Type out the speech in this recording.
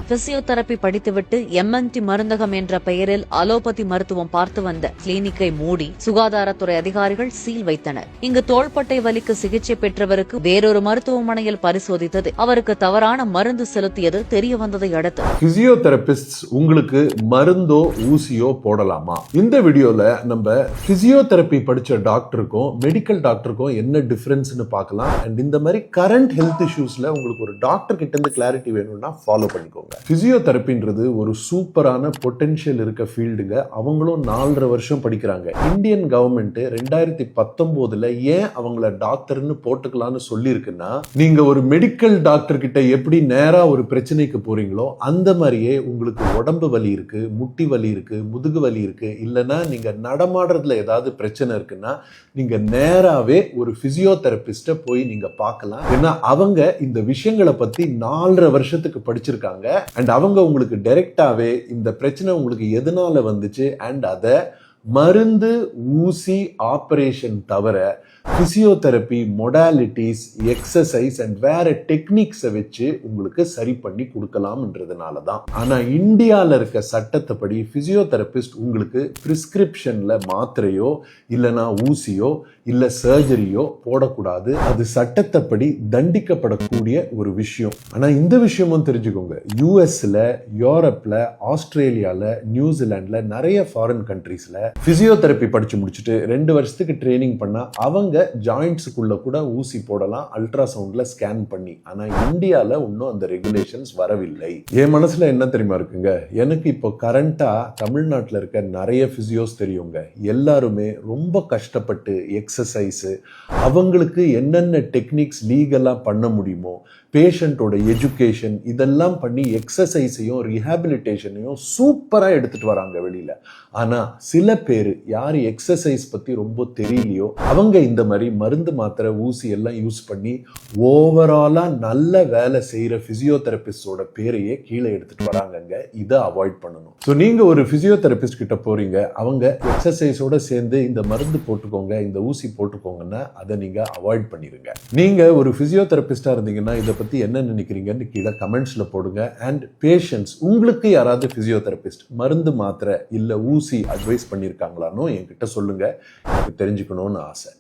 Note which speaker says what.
Speaker 1: Physiotherapy படித்துவிட்டு MNT மருந்தகம் என்ற பெயரில் அலோபதி மருத்துவம் பார்த்து வந்த கிளினிக்கை மூடி சுகாதாரத்துறை அதிகாரிகள் சீல் வைத்தனர். இங்கு தோள்பட்டை வலிக்கு சிகிச்சை பெற்றவருக்கு வேறொரு மருத்துவமனையில் பரிசோதித்தது அவருக்கு தவறான மருந்து செலுத்தியது தெரியவந்ததை அடுத்து
Speaker 2: பிசியோதெரபிஸ்ட் உங்களுக்கு மருந்தோ ஊசியோ போடலாமா? இந்த வீடியோல நம்ம பிசியோதெரபி படிச்ச டாக்டருக்கும் மெடிக்கல் டாக்டருக்கும் என்ன டிஃபரன்ஸ்னு பார்க்கலாம். அண்ட் இந்த மாதிரி கரண்ட் ஹெல்த் இஷ்யூஸ்ல உங்களுக்கு ஒரு டாக்டர் கிட்ட இருந்து கிளாரிட்டி வேணும்னா ஃபாலோ பண்ணிக்கோங்க. பிசியோதெரபின்றது ஒரு சூப்பரான பொட்டன்ஷியல் இருக்க ஃபீல்டுங்க. அவங்களும் 4.5 வருஷம் படிக்கிறாங்க. இந்தியன் கவர்மெண்ட் 2019 ஏன் அவங்கள டாக்டர்னு போட்டுக்கலாம்னு சொல்லியிருக்குன்னா, நீங்க ஒரு மெடிக்கல் டாக்டர் கிட்ட எப்படி நேரா ஒரு பிரச்சனைக்கு போறீங்களோ அந்த மாதிரியே உங்களுக்கு உடம்பு வலி இருக்கு, முட்டி வலி இருக்கு, முதுகு வலி இருக்கு, இல்லைன்னா நீங்க நடமாடுறதுல ஏதாவது பிரச்சனை இருக்குன்னா நீங்க நேராவே ஒரு பிசியோதெரபிஸ்ட போய் நீங்க பார்க்கலாம். ஏன்னா அவங்க இந்த விஷயங்களை பத்தி 4.5 வருஷத்துக்கு படிச்சிருக்காங்க. அண்ட் அவங்க உங்களுக்கு டைரக்டாவே இந்த பிரச்சனை உங்களுக்கு எதனால வந்துச்சு அண்ட் அதை மருந்து ஊசி ஆபரேஷன் தவிர பிசியோதெரபி மொடாலிட்டிஸ் எக்ஸசைஸ் அண்ட் வேற டெக்னிக்ஸை வச்சு உங்களுக்கு சரி பண்ணி கொடுக்கலாம்ன்றதுனால தான். ஆனா இந்தியாவில் இருக்க சட்டத்தைப்படி பிசியோதெரபிஸ்ட் உங்களுக்கு பிரிஸ்கிரிப்ஷன்ல மாத்திரையோ இல்லைனா ஊசியோ இல்ல சர்ஜரியோ போடக்கூடாது. அது சட்டத்தைப்படி தண்டிக்கப்படக்கூடிய ஒரு விஷயம். ஆனா இந்த விஷயமும் தெரிஞ்சுக்கோங்க, யூஎஸ்ல, யூரோப்ல, ஆஸ்திரேலியால, நியூசிலாந்துல, நிறைய ஃபாரின் கண்ட்ரீஸ்ல பிசியோதெரபி படிச்சு முடிச்சுட்டு 2 வருஷத்துக்கு ட்ரைனிங் பண்ணா அவங்க ஜாயிண்ட்ஸுக்குள்ள கூட ஊசி போடலாம் அல்ட்ராசவுண்ட்ல ஸ்கேன் பண்ணி. ஆனா இந்தியால இன்னும் அந்த ரெகுலேஷன்ஸ் வரவில்லை. என் மனசுல என்ன தெரியுமா இருக்குங்க, எனக்கு இப்போ கரண்டா தமிழ்நாட்டில் இருக்க நிறைய பிசியோஸ் தெரியுங்க. எல்லாருமே ரொம்ப கஷ்டப்பட்டு எக்ஸசைஸ் அவங்களுக்கு என்னென்ன டெக்னிக்ஸ் லீகலா பண்ண முடியுமோ, பேஷண்டோட எஜுகேஷன் இதெல்லாம் பண்ணி எக்ஸசைஸையும் ரீஹாபிலிட்டேஷனையும் சூப்பரா எடுத்துட்டு வராங்க வெளியில. ஆனா சில பேர் யாரு எக்ஸசைஸ் பத்தி ரொம்ப தெரியலையோ அவங்க இந்த மாதிரி மருந்து மாத்திரை ஊசி எல்லாம் யூஸ் பண்ணி ஓவராலா நல்ல வேலை செய்யற பிசியோதெரபிஸ்டோட பேரையே கீழே எடுத்துட்டு வராங்க. இதை அவாய்ட் பண்ணணும். ஸோ நீங்க ஒரு பிசியோதெரபிஸ்ட் கிட்ட போறீங்க, அவங்க எக்ஸசைஸோட சேர்ந்து இந்த மருந்து போட்டுக்கோங்க, இந்த ஊசி போட்டுக்கோங்கன்னா அதை நீங்க அவாய்ட் பண்ணிருங்க. நீங்க ஒரு பிசியோதெரபிஸ்டா இருந்தீங்கன்னா இதை பத்தி என்ன நினைக்கிறீங்கன்னு கீழே கமெண்ட்ஸ்ல போடுங்க. அண்ட் பேஷன்ஸ், உங்களுக்கு யாராவது பிசியோதெரபிஸ்ட் மருந்து மாத்திரை இல்ல ஊசி அட்வைஸ் பண்ணிருக்காங்களான்னு என்கிட்ட சொல்லுங்க, எனக்கு தெரிஞ்சுக்கணும்னு ஆசை.